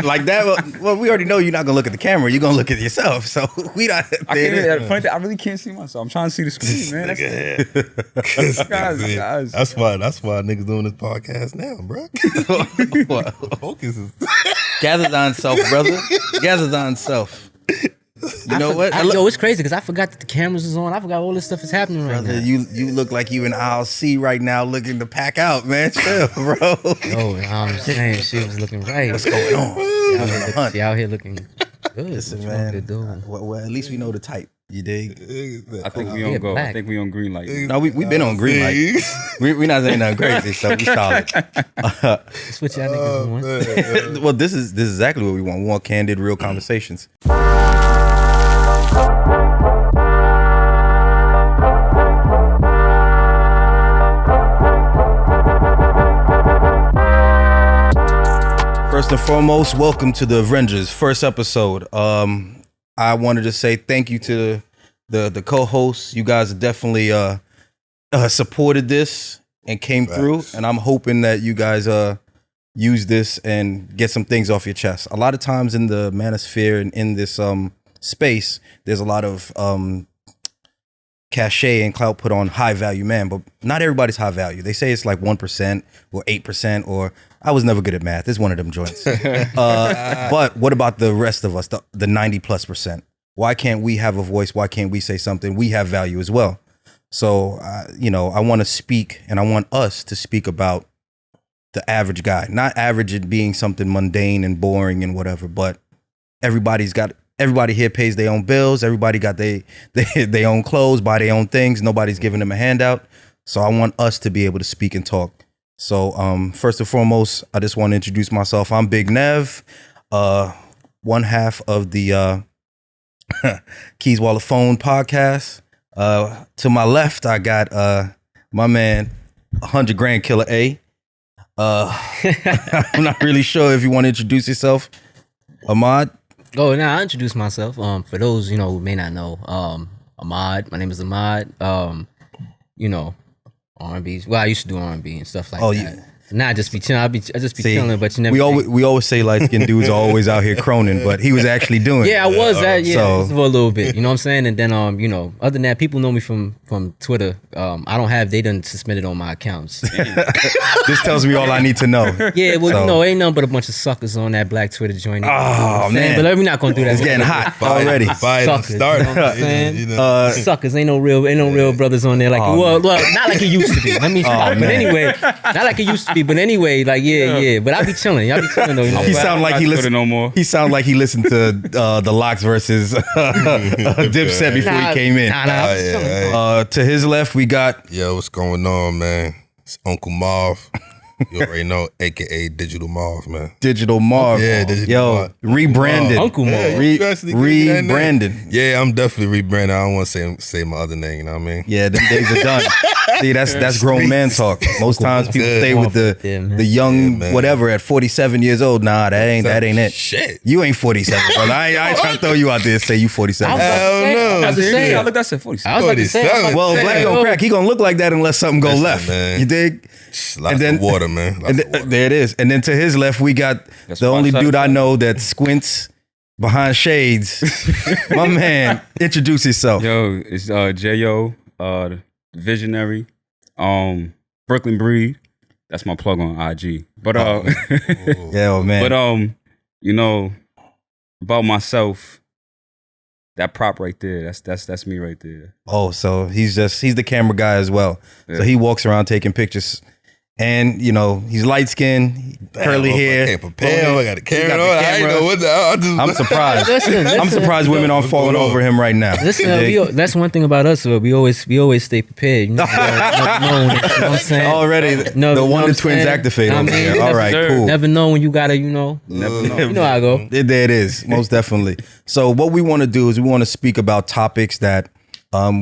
like that. Well, we already know you're not gonna look at the camera. You're gonna look at yourself. So we not. I really can't see myself. I'm trying to see the screen, man. Guys. That's why niggas doing this podcast now, bro. Focus is Gather thine self, brother. Gather thine self. You know what? Yo, it's crazy because I forgot that the cameras is on. I forgot all this stuff is happening right Brother, now. you look like you in aisle C right now, looking to pack out, man. Chill, bro. Yo, I'm saying she was looking right. What's going on? She out here looking good. Listen, What you want me to man. do? Well, at least we know the type. You dig? I think we on go. black. I think we on green light. No, we been on green light. We not saying nothing crazy, so we solid. That's what y'all niggas want. Well, this is exactly what we want. We want candid, real conversations. First and foremost, welcome to the Avera-ngers first episode. I wanted to say thank you to the co-hosts. You guys have definitely supported this and came through, and I'm hoping that you guys use this and get some things off your chest. A lot of times in the manosphere and in this space, there's a lot of cachet and clout put on high value man, but not everybody's high value. They say it's like 1% or 8%, or I was never good at math. It's one of them joints. But what about the rest of us, the 90+%? Why can't we have a voice? Why can't we say something? We have value as well. So, I want to speak, and I want us to speak about the average guy. Not average in being something mundane and boring and whatever, but everybody here pays their own bills. Everybody got their own clothes, buy their own things. Nobody's giving them a handout. So I want us to be able to speak and talk. So first and foremost, I just want to introduce myself. I'm Big Nev, one half of the Keys Wall of Phone podcast. To my left, I got my man, 100 Grand Killer A. I'm not really sure if you want to introduce yourself, Ahmaad. Oh, now I'll introduce myself. For those, who may not know, Ahmaad. My name is Ahmaad. R&B. Well, I used to do R&B and stuff like that. Yeah. Nah, I just be chilling. I just be chilling, but you never. We always say light skinned dudes are always out here croning, but he was actually doing it. Yeah, I was that. Yeah, So- for a little bit. You know what I'm saying? And then other than that, people know me from Twitter. I don't have. They done suspended on my accounts. This tells me all I need to know. Yeah, well, So- ain't nothing but a bunch of suckers on that black Twitter joint. Oh, man. But we're not gonna do that. It's getting hot already. Suckers, start. you know what I'm saying? Suckers, ain't no real brothers on there. Like, well, not like it used to be. Let me stop. But man. anyway, not like it used to be. But anyway, like yeah. But I be chilling. Y'all be chilling though. You know? He sound like he Twitter listened. no more. He sound like he listened to the Locks versus Dipset before he came in. Nah, I be chilling. To his left, we got Yo, what's going on, man? It's Uncle Marv. You already know, aka Digital Marv, man. Digital Marv. Yeah, Digital Yo, Marv. rebranded. Uncle Marv. Yeah, you actually give me that name. Rebranded. Yeah, I'm definitely rebranding. I don't want to say my other name. You know what I mean? Yeah, them days are done. See, that's grown man talk. Most times people Yeah. stay with Yeah, man. the young Yeah, man. whatever at 47 years old. Nah, that ain't it. Shit. You ain't 47, brother. I ain't trying to throw you out there and say you 47. Hell I was no. about to say. I looked at that 47. I was about to say. 47. Well, Say, black don't crack. He gonna look like that unless something go Listen, left. man. You dig? Lots And then- of water, man. Lots And of water. there it is. And then to his left, we got That's the why only I dude said- I know that squints behind shades. My man, introduce yourself. Yo, it's J.O., Visionary, Brooklyn Breed. That's my plug on IG. But Yeah, oh, man. but about myself, that prop right there, that's me right there. Oh, so he's the camera guy as well. So Yeah. he walks around taking pictures. And, he's light skinned, curly I hair. can't prepare. I got a camera. the I camera. ain't know what the hell. I just, I'm surprised. Listen, I'm surprised women aren't falling What's going over him right now. Listen, that's one thing about us. We always stay prepared. You know what I'm saying? Already, No, the you know Wonder what I'm Twins saying? activate I over mean, there. you All never right, know. cool. Never know when you gotta, Never know. You know how I go. There it is, most definitely. So what we want to do is we want to speak about topics that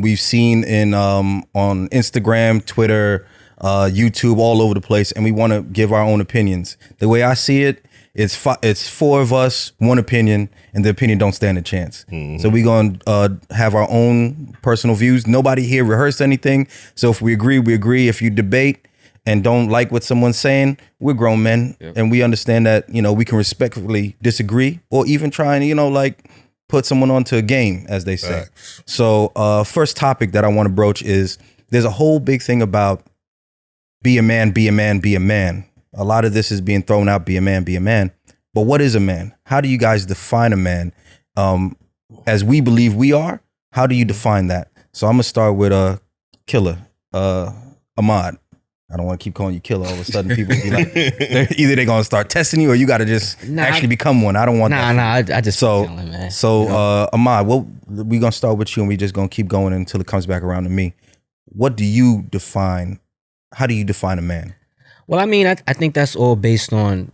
we've seen in on Instagram, Twitter, YouTube, all over the place, and we want to give our own opinions. The way I see it, it's four of us, one opinion, and the opinion don't stand a chance. So we're going to have our own personal views. Nobody here rehearsed anything. So if we agree, we agree. If you debate, and don't like what someone's saying, we're grown men, and we understand that, you know, we can respectfully disagree or even try and, you know, like put someone onto a game, as they say. So first topic that I want to broach is there's a whole big thing about be a man, be a man, be a man. A lot of this is being thrown out, be a man, be a man. But what is a man? How do you guys define a man? As we believe we are, how do you define that? So I'm gonna start with Killer, Ahmaad. I don't want to keep calling you Killer. All of a sudden, people be like, either they're gonna start testing you, or you got to just actually become one. I don't want that. I just chilling, man. So, you know? Ahmaad, we gonna start with you, and we just gonna keep going until it comes back around to me. What do you define? How do you define a man? Well, I mean, I think that's all based on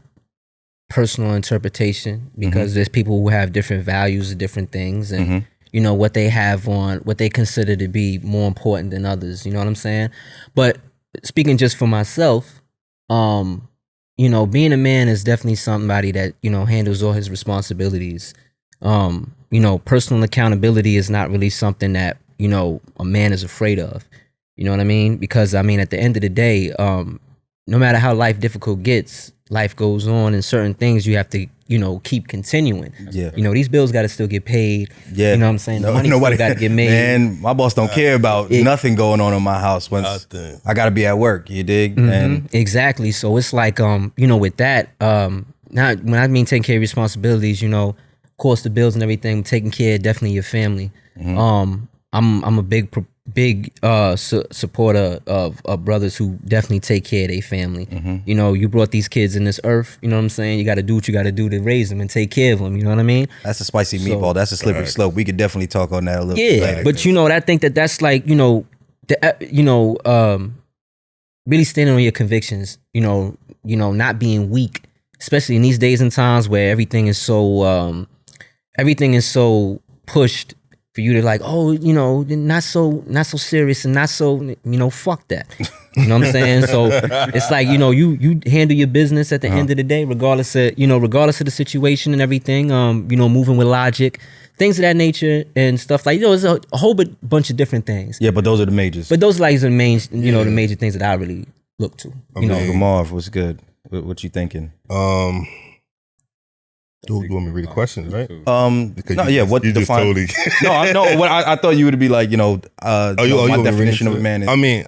personal interpretation, because there's people who have different values of different things, and you know what they have on what they consider to be more important than others. You know what I'm saying? But speaking just for myself, you know, being a man is definitely somebody that, you know, handles all his responsibilities. You know, personal accountability is not really something that, you know, a man is afraid of. You know what I mean? Because I mean, at the end of the day, no matter how life difficult gets, life goes on, and certain things you have to, you know, keep continuing. Yeah. You know, these bills got to still get paid. Yeah. You know what I'm saying? The money still got to get made. Man, my boss don't care about nothing going on in my house once I got to be at work. You dig? And exactly. So it's like, you know, with that, now when I mean taking care of responsibilities, you know, of course the bills and everything, taking care of definitely your family. I'm a big supporter of brothers who definitely take care of their family. You know, you brought these kids in this earth, you know what I'm saying? You got to do what you got to do to raise them and take care of them, you know what I mean? That's a spicy meatball. That's a slippery slope. We could definitely talk on that a little bit later. But you know, I think that's like, you know, really standing on your convictions, you know, not being weak, especially in these days and times where everything is so pushed for you to like, oh, you know, not so serious and not so, you know, fuck that. You know what I'm saying? So it's like, you know, you handle your business at the end of the day, regardless of the situation and everything, you know, moving with logic, things of that nature and stuff like, you know, it's a whole bunch of different things. Yeah, but those are the majors. But those like the main, you know, the major things that I really look to. You know, Marv, what's good? What you thinking? Do you want me to read the questions, right? What you define? Totally I thought you would be like, you know, my definition of a man is. I mean,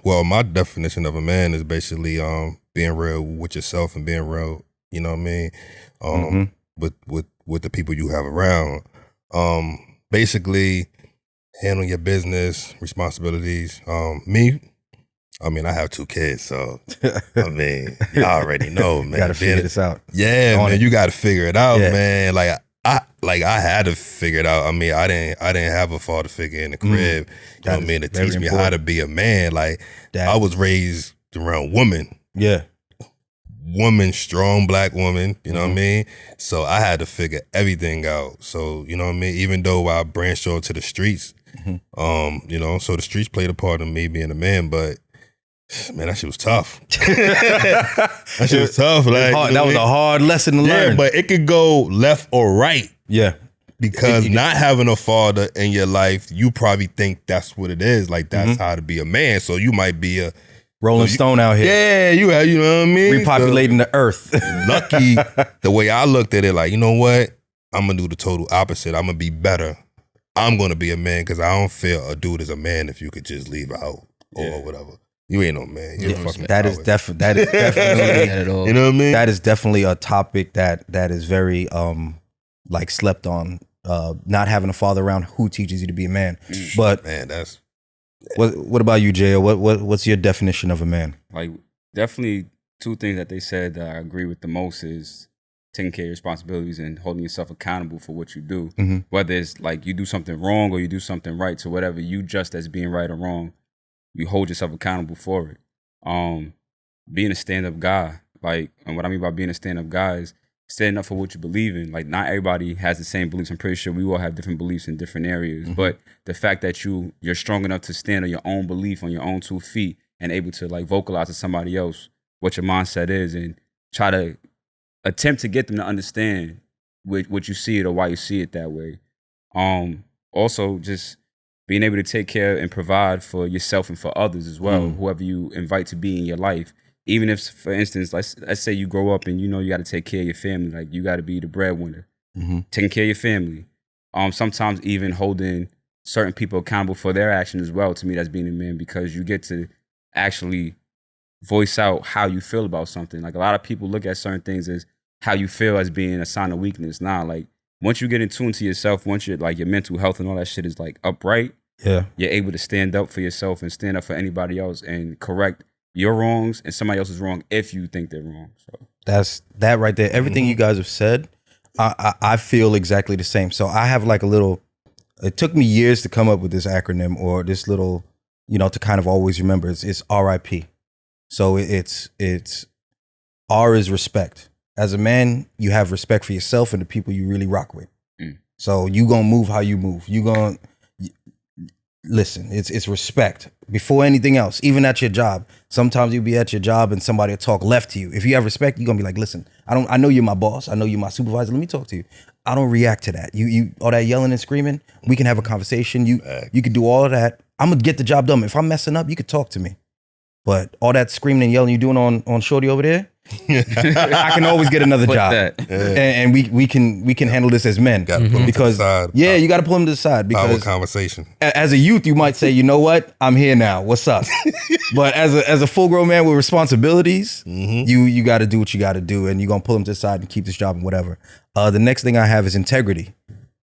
well, my definition of a man is basically being real with yourself and being real, you know what I mean? With the people you have around. Basically handling your business, responsibilities. I mean, I have 2 kids, so I mean, you already know, man. You gotta figure this out. Yeah, man, you gotta figure it out, man. Like I had to figure it out. I mean, I didn't have a father figure in the crib, you know what I mean, to teach me how to be a man. Like I was raised around women. Yeah. Woman, strong black woman, you know what I mean? So I had to figure everything out. So, you know what I mean? Even though I branched out to the streets, you know, so the streets played a part in me being a man, but man, that shit was tough. That shit was tough. Like, that was a hard lesson to learn. Yeah, but it could go left or right. Yeah. Because not having a father in your life, you probably think that's what it is. Like, that's how to be a man. So you might be a Rolling Stone out here. Yeah, you know what I mean? Repopulating the earth. Lucky, the way I looked at it, like, you know what? I'm going to do the total opposite. I'm going to be better. I'm going to be a man because I don't feel a dude is a man if you could just leave out or whatever. You ain't no man. You're fucking that is definitely you know what I mean? That is definitely a topic that is very like slept on. Not having a father around who teaches you to be a man. But man, that's what about you, Jay? What's your definition of a man? Like, definitely 2 things that they said that I agree with the most is taking care of your responsibilities and holding yourself accountable for what you do. Whether it's like you do something wrong or you do something right, so whatever you just as being right or wrong, you hold yourself accountable for it. Being a stand-up guy, like, and what I mean by being a stand-up guy is standing up for what you believe in. Like, not everybody has the same beliefs. I'm pretty sure we all have different beliefs in different areas. But the fact that you're strong enough to stand on your own belief, on your own 2 feet, and able to like vocalize to somebody else what your mindset is and try to attempt to get them to understand what you see it or why you see it that way. Also, just being able to take care and provide for yourself and for others as well, whoever you invite to be in your life. Even if, for instance, let's say you grow up and you know you got to take care of your family, like you got to be the breadwinner, taking care of your family. Sometimes even holding certain people accountable for their action as well. To me, that's being a man, because you get to actually voice out how you feel about something. Like a lot of people look at certain things as how you feel as being a sign of weakness. Nah, like once you get in tune to yourself, once you're like your mental health and all that shit is like upright, you're able to stand up for yourself and stand up for anybody else and correct your wrongs and somebody else's wrong if you think they're wrong. So that's that right there. Everything you guys have said, I feel exactly the same. So I have like a little, it took me years to come up with this acronym or this little, you know, to kind of always remember. It's RIP. So it's R is respect. As a man, you have respect for yourself and the people you really rock with. So you gonna move how you move. You gonna listen. It's respect before anything else. Even at your job, sometimes you'll be at your job and somebody will talk left to you. If you have respect, you're gonna be like, listen, I know you're my boss. I know you're my supervisor. Let me talk to you. I don't react to that. You all that yelling and screaming. We can have a conversation. You can do all of that. I'm gonna get the job done. If I'm messing up, you could talk to me. But all that screaming and yelling you doing on Shorty over there, I can always get another job, and we can handle this as men. Because you got to pull them to the side. Because conversation. As a youth, you might say, you know what, I'm here now. What's up? But as a full grown man with responsibilities, you got to do what you got to do, and you're gonna pull them to the side and keep this job and whatever. The next thing I have is integrity.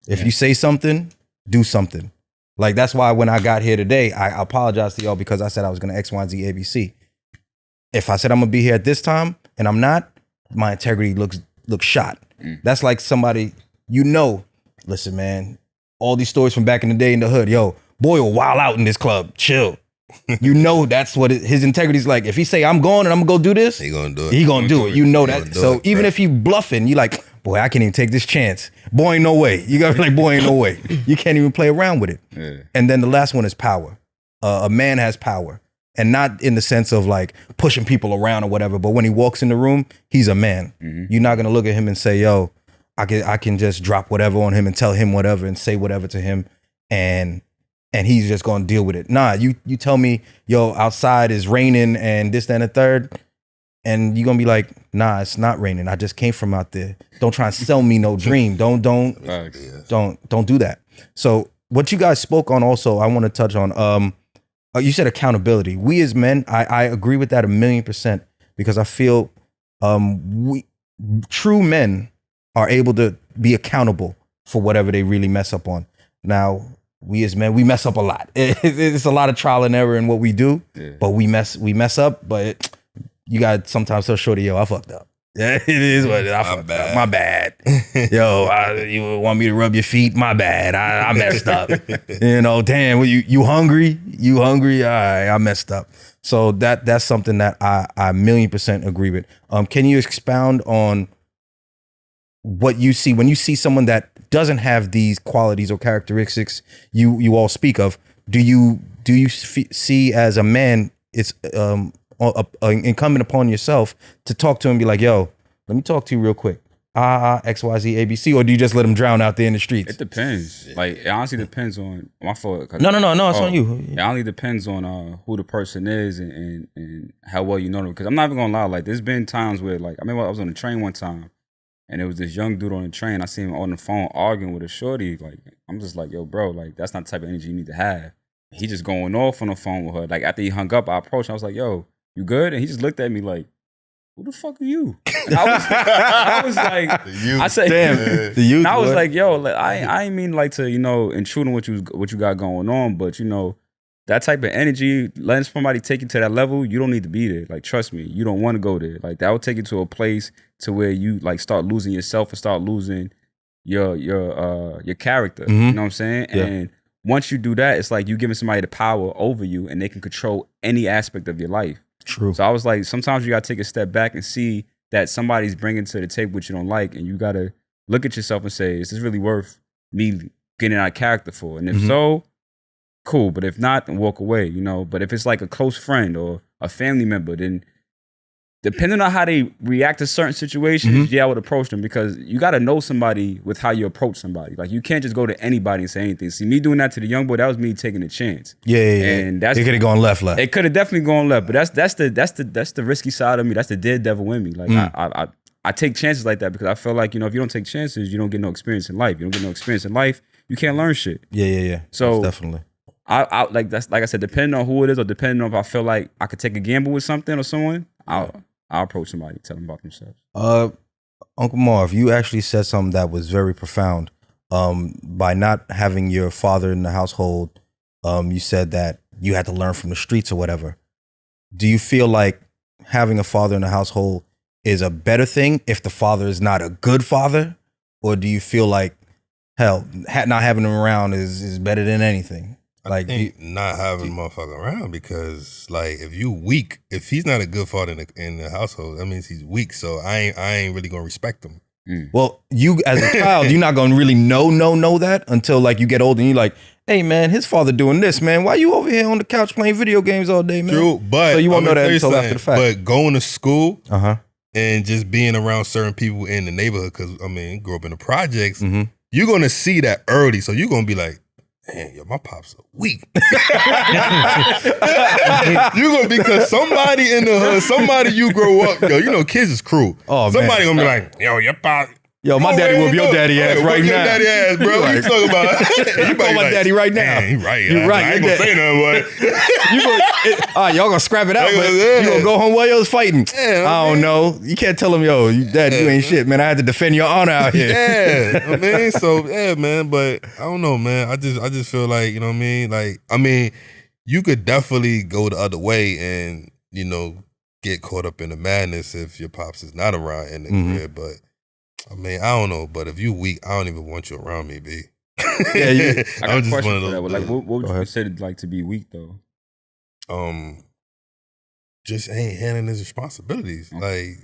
If you say something, do something. Like that's why when I got here today, I apologize to y'all because I said I was gonna X, Y, Z, ABC. If I said I'm gonna be here at this time and I'm not, my integrity looks shot. That's like somebody, you know, listen, man, all these stories from back in the day in the hood, yo, boy will wild out in this club, chill. You know that's what his integrity's like. If he say I'm going and I'm gonna go do this, he gonna do it. He gonna do it. You know that. So even if he bluffing, you like, boy, I can't even take this chance. Boy, ain't no way. You gotta be like, boy, ain't no way. You can't even play around with it. And then the last one is power. A man has power. And not in the sense of like pushing people around or whatever, but when he walks in the room, he's a man. You're not gonna look at him and say, yo, I can just drop whatever on him and tell him whatever and say whatever to him and he's just gonna deal with it. Nah, you tell me, yo, outside is raining and this, that, and the third, and you're gonna be like, nah, it's not raining. I just came from out there. Don't try and sell me no dream. Don't do that. So what you guys spoke on also, I want to touch on. You said accountability. We as men, I agree with that 1,000,000% because I feel true men are able to be accountable for whatever they really mess up on. Now, we as men, we mess up a lot. It's a lot of trial and error in what we do, but we mess up. But you got to sometimes tell Shorty, yo, I fucked up. Yeah, it is what it is. I fucked up. My bad. Yo, you want me to rub your feet? My bad. I messed up. You know, damn, you hungry? You hungry? All right, I messed up. So that's something that I 1,000,000% agree with. Can you expound on what you see when you see someone that doesn't have these qualities or characteristics you all speak of? Do you see as a man it's incumbent upon yourself to talk to him and be like, yo, let me talk to you real quick. X, Y, Z, ABC, or do you just let them drown out there in the streets? It depends. Like, it honestly depends on my fault. No, it's on you. It only depends on who the person is and how well you know them. Because I'm not even gonna lie, like, there's been times where, like, I remember I was on the train one time and there was this young dude on the train. I seen him on the phone arguing with a shorty. Like, I'm just like, yo, bro, like, that's not the type of energy you need to have. He just going off on the phone with her. Like, after he hung up, I approached him. I was like, yo, you good? And he just looked at me like, who the fuck are you? And I was like, I said, damn, the youth. I was like, yo, I ain't mean like to, you know, intrude on what you got going on, but you know, that type of energy, letting somebody take you to that level, you don't need to be there. Like, trust me, you don't want to go there. Like, that will take you to a place to where you like start losing yourself and start losing your character. You know what I'm saying? Yeah. And once you do that, it's like you giving somebody the power over you and they can control any aspect of your life. True. So I was like, sometimes you got to take a step back and see that somebody's bringing to the table what you don't like. And you got to look at yourself and say, is this really worth me getting out of character for? And if so, cool. But if not, then walk away, you know. But if it's like a close friend or a family member, then depending on how they react to certain situations, I would approach them, because you got to know somebody with how you approach somebody. Like, you can't just go to anybody and say anything. See, me doing that to the young boy, that was me taking a chance. Yeah. And it could have gone left. It could have definitely gone left, but that's the risky side of me. That's the daredevil in me. Like, I take chances like that because I feel like, if you don't take chances, you don't get no experience in life. You don't get no experience in life, you can't learn shit. Yeah. So that's definitely. I like I said, depending on who it is, or depending on if I feel like I could take a gamble with something or someone, I'll approach somebody, tell them about themselves. Uncle Marv, you actually said something that was very profound. By not having your father in the household, you said that you had to learn from the streets or whatever. Do you feel like having a father in the household is a better thing if the father is not a good father? Or do you feel like, hell, not having him around is better than anything? Like, I think not having motherfucker around, because like, if you weak, if he's not a good father in the household, that means he's weak. So I ain't really gonna respect him. Well, you as a child, you're not gonna really know that until like you get older and you're like, hey man, his father doing this, man. Why you over here on the couch playing video games all day, man? True, but so you won't know that until after the fact. But going to school and just being around certain people in the neighborhood, because grew up in the projects, you're gonna see that early. So you're gonna be like, man, yo, my pops are weak. You gonna, because somebody in the hood, somebody you grow up, kids is cruel. Oh, somebody gonna be like, yo, your pop. Yo, my daddy whoop your daddy ass right now. Your daddy ass, bro. What you talking about? You call my daddy right now. He right. You right. I ain't gonna say nothing, but all right, y'all gonna scrap it out, but you gonna go home while y'all's fighting. Yeah, I don't know. You can't tell him, yo, dad, you ain't shit, man. I had to defend your honor out here. Yeah, so yeah, man. But I don't know, man. I just feel like, you know what I mean? Like, you could definitely go the other way and, get caught up in the madness if your pops is not around in the crib, but. I don't know, but if you weak, I don't even want you around me, B. I got a question for that. Like, what would you consider like to be weak, though? Just ain't handling his responsibilities. Like,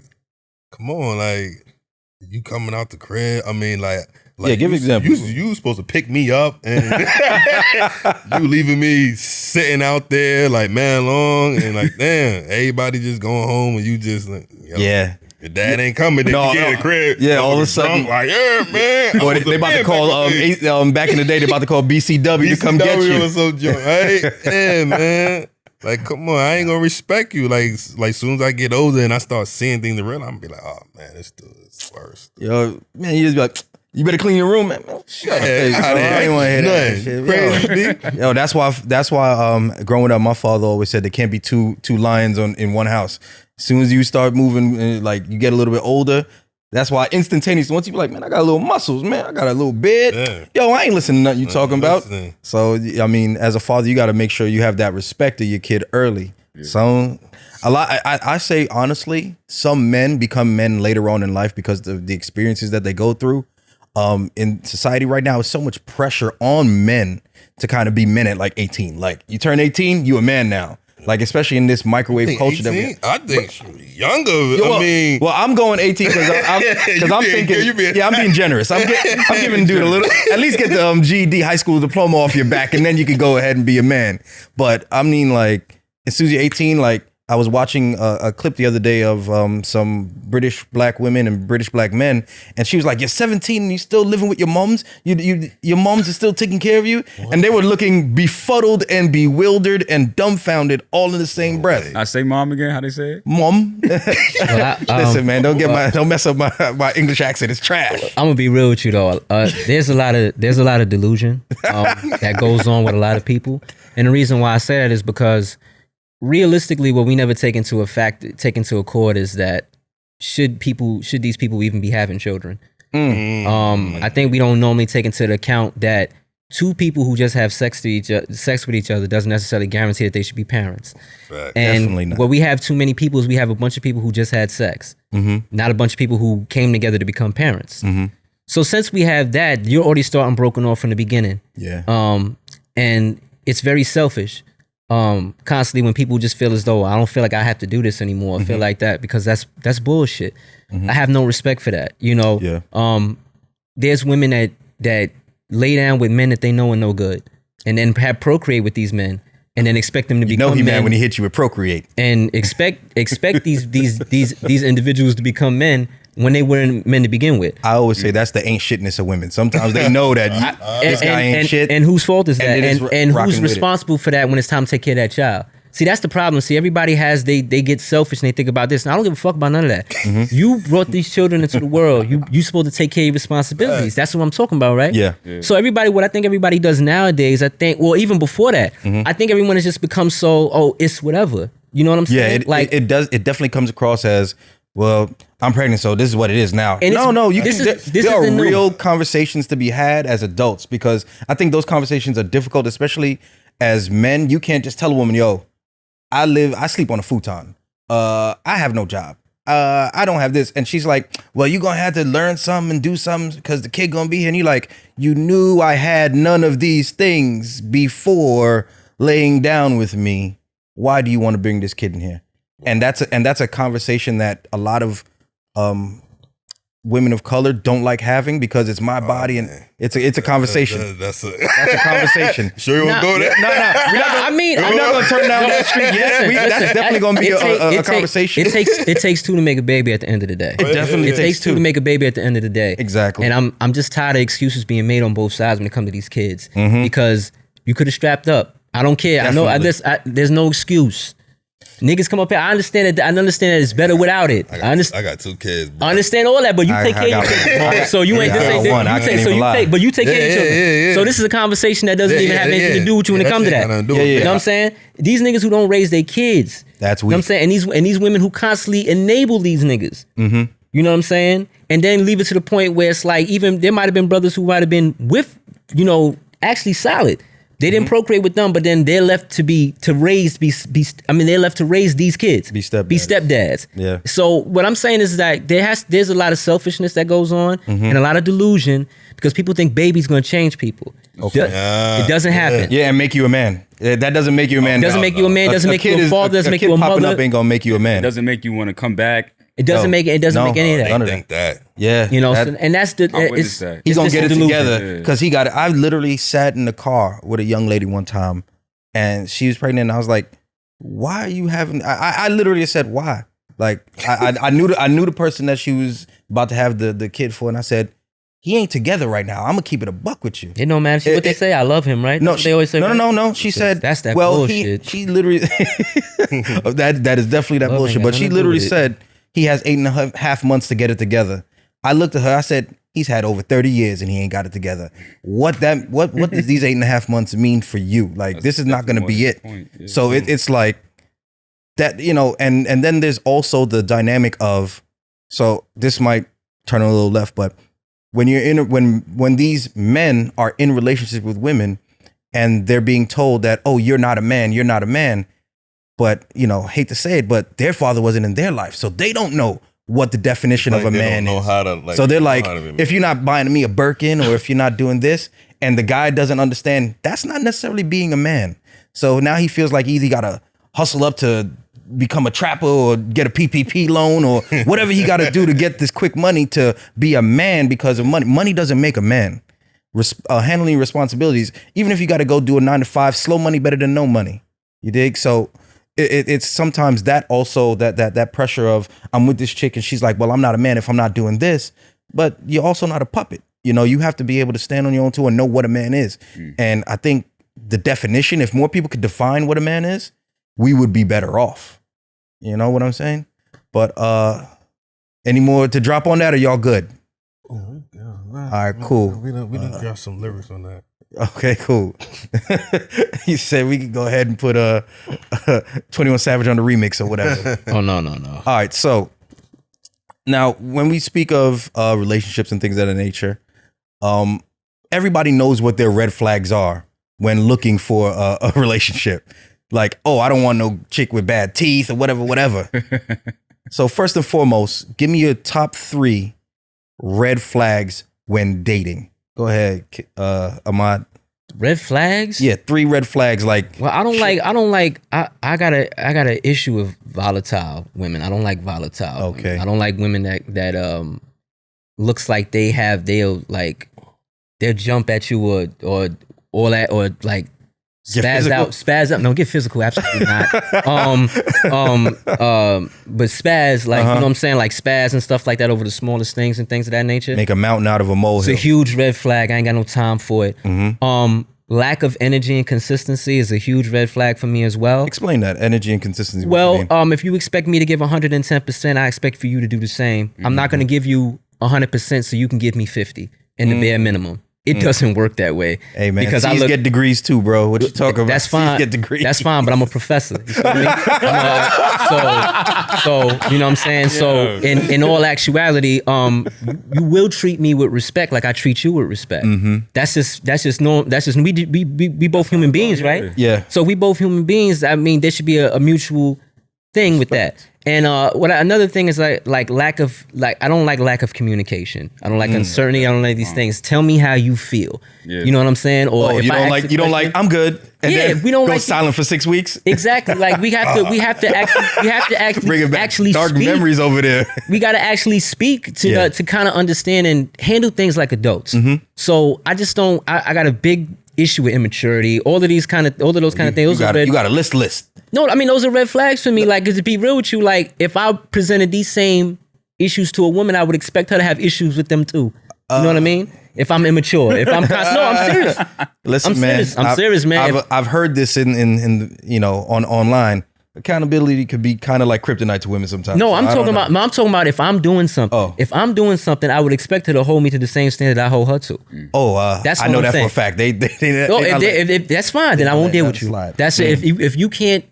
come on, like, you coming out the crib. Give examples. You supposed to pick me up, and you leaving me sitting out there like man long, and like, damn, everybody just going home, and you just like, yeah. Your dad ain't coming, then you get in the crib. Yeah, all of a sudden. Like, yeah, man. Or they about to call, back in the day, they about to call BCW to come get you. So right? Yeah, man. Like, come on, I ain't gonna respect you. Like soon as I get older and I start seeing things in real, I'm gonna be like, oh, man, this dude is worse. Yo, man, you just be like, you better clean your room, man. Shut up. I ain't want to hear that shit. Crazy. Yo, that's why growing up, my father always said there can't be two lions in one house. As soon as you start moving, like you get a little bit older, that's why instantaneously, once you be like, man, I got a little muscles, man, I got a little bed. Yeah. Yo, I ain't listening to nothing you talking about. So, as a father, you got to make sure you have that respect of your kid early. Yeah. So, I say honestly, some men become men later on in life because of the experiences that they go through. In society right now, there's so much pressure on men to kind of be men at like 18. Like, you turn 18, you a man now. Like, especially in this microwave culture 18? I think younger. Well, I'm going 18 because I'm thinking, I'm being generous. I'm giving dude a little, at least get the GED high school diploma off your back, and then you can go ahead and be a man. But I mean, like, as soon as you're 18, like, I was watching a clip the other day of some British black women and British black men, and she was like, "You're 17 and you still living with your moms. Your moms are still taking care of you." What? And they were looking befuddled and bewildered and dumbfounded all in the same breath. I say mom again. How they say it? Mom. Listen, man, don't mess up my English accent. It's trash. I'm gonna be real with you though. There's a lot of delusion that goes on with a lot of people, and the reason why I say that is because, realistically, what we never take into accord is that should these people even be having children? I think we don't normally take into account that two people who just have sex with each other doesn't necessarily guarantee that they should be parents. Right. And definitely not. what we have too many people is we have a bunch of people who just had sex, not a bunch of people who came together to become parents. So since we have that, you're already starting broken off from the beginning. Yeah. And it's very selfish. Constantly when people just feel as though I don't feel like I have to do this anymore, I feel like that, because that's bullshit. I have no respect for that. There's women that lay down with men that they know are no good, and then have procreate with these men, and then expect them to become he men mad when he hits you with procreate, and expect these individuals to become men when they weren't men to begin with. I always say that's the ain't shitness of women. Sometimes they know that this guy ain't shit. And whose fault is that? And who's rocking with responsible for that when it's time to take care of that child? See, that's the problem. See, everybody they get selfish and they think about this. And I don't give a fuck about none of that. Mm-hmm. You brought these children into the world. You supposed to take care of your responsibilities. That's what I'm talking about, right? Yeah. So what I think everybody does nowadays, even before that, I think everyone has just become so, it's whatever. You know what I'm saying? Yeah, it definitely comes across as, well, I'm pregnant, so this is what it is now. And there are real conversations to be had as adults, because I think those conversations are difficult, especially as men. You can't just tell a woman, yo, I sleep on a futon. I have no job. I don't have this. And she's like, well, you're going to have to learn something and do something because the kid going to be here. And you're like, you knew I had none of these things before laying down with me. Why do you want to bring this kid in here? And that's a conversation that a lot of women of color don't like having, because it's my body, and it's a conversation. That's a conversation. Sure you won't go there? No. We're not going to turn down that street yet. That's definitely going to be a conversation. It takes two to make a baby at the end of the day. It definitely takes two to make a baby at the end of the day. Exactly. And I'm just tired of excuses being made on both sides when it comes to these kids, Mm-hmm. because you could have strapped up. I don't care. Definitely. I know there's no excuse. Niggas come up here. I understand that it's better without it. I got 2 kids, bro. I understand all that, but you take care of your kids. So you ain't this ain't one. I can't even lie. But you take care of your children. Yeah. So this is a conversation that doesn't even have anything to do with you when it comes to that. You know what I'm saying? These niggas who don't raise their kids. That's weak. You know what I'm saying? And these women who constantly enable these niggas. Mm-hmm. You know what I'm saying? And then leave it to the point where it's like, even there might have been brothers who might have been with, actually solid. They didn't procreate with them, but then they're left they're left to raise these kids. Be stepdads. Yeah. So what I'm saying is that there's a lot of selfishness that goes on, Mm-hmm. and a lot of delusion, because people think baby's gonna change people. Okay. It doesn't happen. Yeah, and make you a man. That doesn't make you a man. Doesn't make you a man. Doesn't make you a father. Doesn't make you a popping mother. up ain't gonna make you a man. It doesn't make you want to come back. It doesn't make any of that. None of that. Yeah. And that's the. He's gonna get it delusion. together, because he got it. I literally sat in the car with a young lady one time, and she was pregnant, and I was like, why are you having, I literally said, why? Like, I knew the person that she was about to have the kid for, and I said, he ain't together right now. I'm gonna keep it a buck with you. It don't matter. What they say, I love him, right? No, they always say. No. She said, that's that well, bullshit. She literally, that is definitely that bullshit. But she literally said he has 8.5 months to get it together. I looked at her. I said, he's had over 30 years and he ain't got it together. What does these 8.5 months mean for you? Like, this is not gonna be it. Yeah. So it's like that, and then there's also the dynamic of, so this might turn a little left, but when you're when these men are in relationships with women and they're being told that, oh, you're not a man, but hate to say it, but their father wasn't in their life, so they don't know what the definition of a man is. So they're like, if you're not buying me a Birkin, or if you're not doing this, and the guy doesn't understand, that's not necessarily being a man. So now he feels like he either gotta hustle up to become a trapper or get a PPP loan or whatever he got to do to get this quick money to be a man, because of money. Money doesn't make a man. Handling responsibilities, even if you got to go do a 9-to-5, slow money better than no money. You dig? So it's sometimes that also that pressure of, I'm with this chick and she's like, well, I'm not a man if I'm not doing this, but you're also not a puppet. You have to be able to stand on your own too and know what a man is. And I think the definition, if more people could define what a man is, we would be better off. You know what I'm saying? But any more to drop on that, or y'all good? All right, cool. We done got some lyrics on that. Okay, cool. You said we could go ahead and put 21 Savage on the remix or whatever. Oh, no. All right, so now when we speak of relationships and things of that nature, everybody knows what their red flags are when looking for a relationship. Like, oh, I don't want no chick with bad teeth or whatever. So first and foremost, give me your top 3 red flags when dating. Go ahead, Ahmaad. Red flags? Yeah, 3 red flags. Like, well, I got an issue with volatile women. I don't like volatile. Okay. Women. I don't like women that looks like they'll jump at you or all that, or like spaz out. No, get physical, absolutely not. But spaz, like, you know what I'm saying, like spaz and stuff like that over the smallest things and things of that nature. Make a mountain out of a molehill. It's a huge red flag. I ain't got no time for it. Lack of energy and consistency is a huge red flag for me as well. Explain that, energy and consistency. Well, if you expect me to give 110%, I expect for you to do the same. I'm not going to give you 100% so you can give me 50 in the bare minimum. It doesn't work that way. Hey man, because C's get degrees too, bro. What you talking about? That's fine. C's get degrees. That's fine, but I'm a professor. You feel me? So you know what I'm saying. So in all actuality, you will treat me with respect, like I treat you with respect. That's just normal. That's just we both human beings, right? Yeah. So we both human beings. I mean, there should be a mutual thing with that. And another thing is like lack of I don't like lack of communication. I don't like uncertainty. I don't like these things. Tell me how you feel. Yeah. You know what I'm saying? Or if you don't like I'm good. And then we don't go like silent for 6 weeks. Exactly. Like we have to actually bring it back. Actually dark speak. Memories over there. We got to actually speak to kind of understand and handle things like adults. So I just don't. I got a big issue with immaturity. All of those kind of things. You got a list. No, I mean, those are red flags for me. Like, 'cause to be real with you, like, if I presented these same issues to a woman, I would expect her to have issues with them too. You know what I mean? If I'm immature, if I'm no, I'm serious. Listen, I'm serious, man. I've heard this in on online. Accountability could be kind of like kryptonite to women sometimes. No, I'm talking about if I'm doing something. Oh. If I'm doing something, I would expect her to hold me to the same standard I hold her to. That's I know that for a fact. If that's fine, then I won't deal with you. That's it. If you can't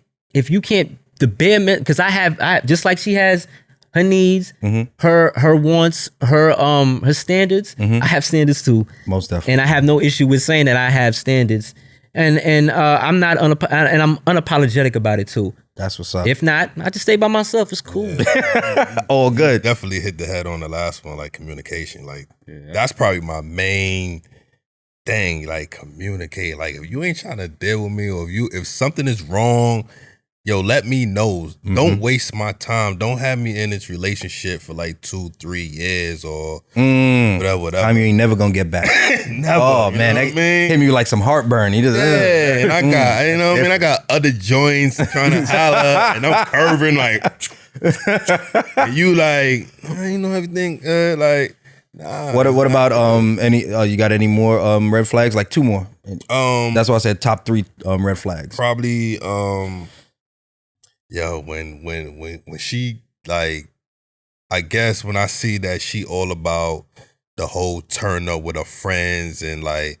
the bare minimum, because I just like she has her needs, her wants, her standards. I have standards too. Most definitely. And I have no issue with saying that I have standards. And I'm not I'm unapologetic about it too. That's what's up. If not, I just stay by myself. It's cool. All good. Definitely hit the head on the last one, like communication. Like that's probably my main thing. Like communicate. Like if you ain't trying to deal with me, or if something is wrong, yo, let me know. Don't waste my time. Don't have me in this relationship for like 2-3 years or whatever. I mean, you ain't never gonna get back. Never. Oh man, that hit me like some heartburn. He just and I got, I got other joints trying to holler, and I'm curving like. And you like, I ain't know everything. Like, nah. What about any? You got any more red flags? Like 2 more. That's why I said top 3 red flags. Probably yo, when she like, I guess when I see that she all about the whole turn up with her friends and like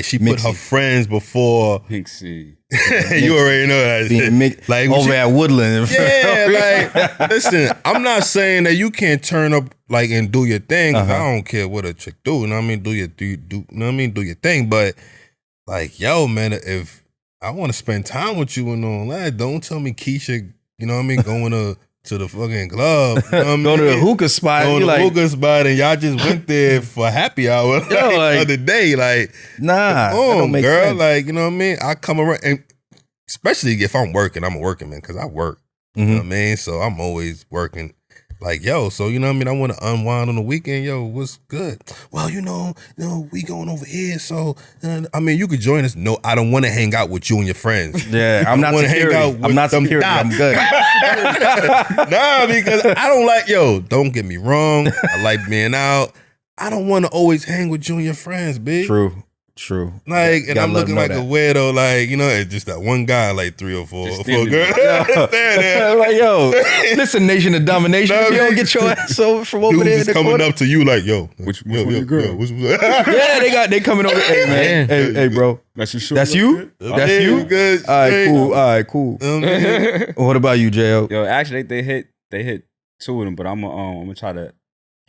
she put her friends before Pixie. You already know that. Like over at Woodland. Yeah, like listen, I'm not saying that you can't turn up like and do your thing. 'Cause I don't care what a chick do. You know what I mean? Do your thing. But like, yo, man, if I want to spend time with you and all that, don't tell me Keisha, you know what I mean, going to the fucking club. You know what I mean? Go to the hookah spot. Go to the hookah spot and y'all just went there for happy hour the other day. Like, nah, come on, girl. Sense. Like, you know what I mean? I come around, and especially if I'm working, I'm a working man because I work. You know what I mean? So I'm always working. Like, yo, so you know what I mean? I want to unwind on the weekend. Yo, what's good? Well, you know, we going over here. So, I mean, you could join us. No, I don't want to hang out with you and your friends. Yeah, I'm not security. I'm not security. I'm good. Nah, because I don't like, yo, don't get me wrong. I like being out. I don't want to always hang with you and your friends, big. True. Like, and I'm looking like a weirdo, like, you know, it's just that one guy, like 3 or 4 girls. I'm like, yo, listen, Nation of Domination. If you don't get your ass over from over there. Dudes coming up to you like, yo, which one your girl? Yeah, they coming over. Hey, man. Hey, bro. That's your show. That's you? That's you? Good. All right, cool. What about you, J.O.? Yo, actually, they hit 2 of them, but I'm gonna try to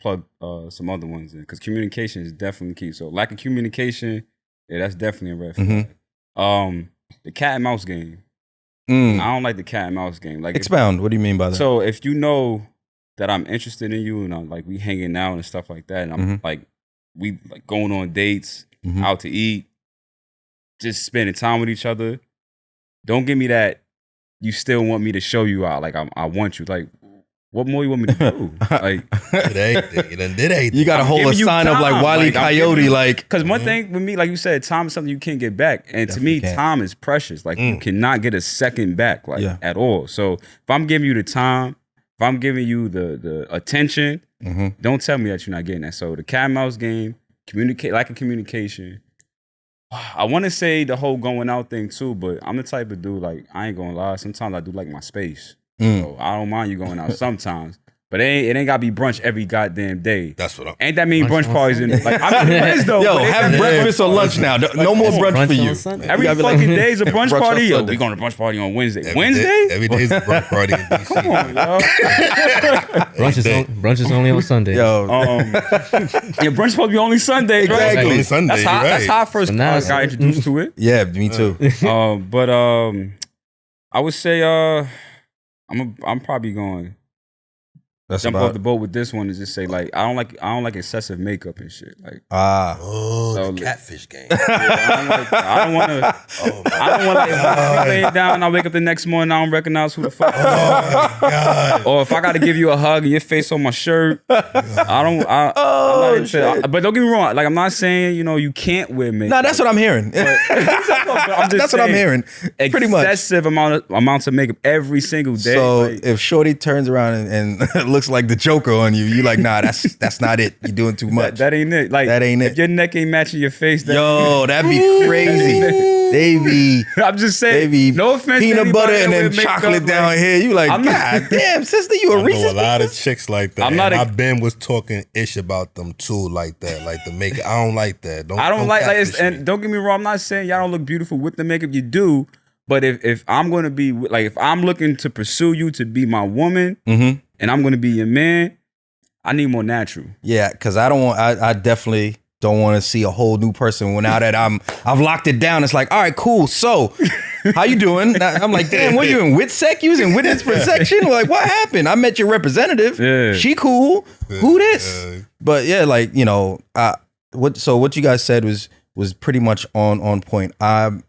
plug some other ones in because communication is definitely key. So lack of communication, yeah, that's definitely a red flag. The cat and mouse game. I don't like the cat and mouse game. Like, expound. What do you mean by that? So if you know that I'm interested in you and I'm like we hanging out and stuff like that, and I'm like we like going on dates, out to eat, just spending time with each other. Don't give me that. You still want me to show you out? Like I want you. Like What more you want me to do? Like, you got to hold a sign up like Wile E. Coyote, like. Because one thing with me, like you said, time is something you can't get back, and to me, time is precious. Like you cannot get a second back, like at all. So if I'm giving you the time, if I'm giving you the attention, don't tell me that you're not getting that. So the cat and mouse game, lack of communication. I want to say the whole going out thing too, but I'm the type of dude, like, I ain't gonna lie. Sometimes I do like my space. So I don't mind you going out sometimes. But it ain't gotta be brunch every goddamn day. That's what I'm. Ain't that mean brunch parties in like I mean it is though. Yo, have breakfast or lunch now. No more brunch for you. Every fucking day is a brunch party. Yo, we going to brunch party on Wednesday. Wednesday? Every day is a brunch party in DC. Come on, yo. Brunch is only on Sunday. Yo, yeah, brunch supposed to be only Sunday, Exactly. right? Only Sunday. That's how I first got introduced to it. yeah, me too. But I would say I'm probably going That's jump about off the boat with this one and just say like I don't like excessive makeup and shit. Like the catfish game. I don't want to. I don't want to lay it down. And I wake up the next morning. I don't recognize who the fuck. Oh my God. Or if I got to give you a hug and your face on my shirt, I don't. I'm not into, but don't get me wrong. Like I'm not saying you can't wear makeup. No, that's what I'm hearing. I'm just That's what I'm hearing. Pretty much. Excessive amounts of makeup every single day. So like, if Shorty turns around and looks like the Joker on you, you like, nah, that's not it. You're doing too much. that ain't it. Like That ain't it. If your neck ain't matching your face, Yo, that'd be crazy. They be I'm just saying. They be No offense. to peanut butter anybody and that then wear makeup, chocolate down like, here. You like, I'm not- God damn, sister, you a I know Reese's a lot of Pieces? chicks like that. I'm not and a- I've been was talking ish about them too, like that, like the makeup. I don't like that. I don't like catfish me. and don't get me wrong. I'm not saying y'all don't look beautiful with the makeup. You do, but if I'm gonna be like, if I'm looking to pursue you to be my woman, and I'm gonna be your man, I need more natural. Yeah, because I definitely don't want to see a whole new person. Well, now that I've locked it down, it's like, all right, cool. So, how you doing? Now, I'm like, damn, what you in WITSEC? You was in witness protection? Like, what happened? I met your representative. Yeah. She cool. Who this? But yeah, like what you guys said was pretty much on point. I'm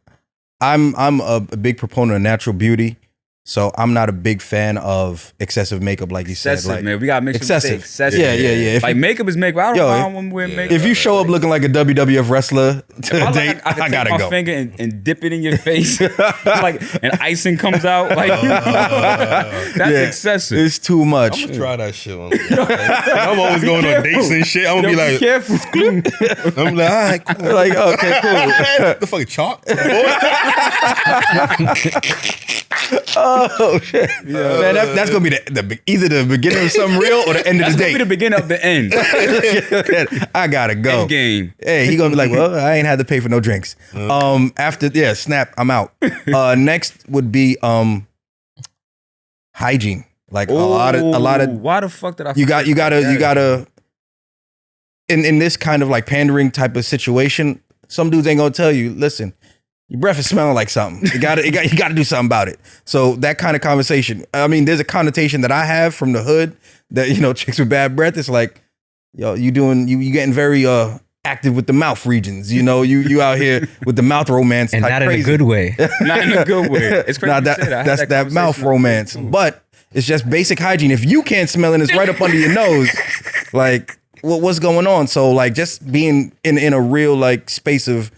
a big proponent of natural beauty. So I'm not a big fan of excessive makeup, like you Excessive, said. Like, man. We gotta make sure excessive. excessive. Yeah. If Like makeup is makeup. I don't want to wear makeup. if you show up looking like a WWF wrestler to a date, I can I gotta take my go. finger and dip it in your face, like and icing comes out. Like that's excessive. It's too much. I'm gonna try that shit one day. I'm always going on dates and shit. I'm gonna be like, careful. I'm like, all right, cool. Like, okay, cool. The fucking chalk. Oh shit! Man, that's gonna be either the beginning of something real or the end of the That's gonna date. be the beginning of the end. I gotta go. End game. Hey, he gonna be like, well, I ain't had to pay for no drinks. After snap, I'm out. Next would be hygiene. Like a lot of. Why the fuck did I? You gotta. In this kind of like pandering type of situation, some dudes ain't gonna tell you, listen, your breath is smelling like something. You gotta do something about it. So that kind of conversation. I mean, there's a connotation that I have from the hood that chicks with bad breath. It's like, yo, you getting very active with the mouth regions. You out here with the mouth romance, and type not crazy. in a good way. Not in a good way. It's crazy. Nah, you say that. I had that's that mouth conversation romance. But it's just basic hygiene. If you can't smell it, and it's right up under your nose. Like, what's going on? So like, just being in a real like space of,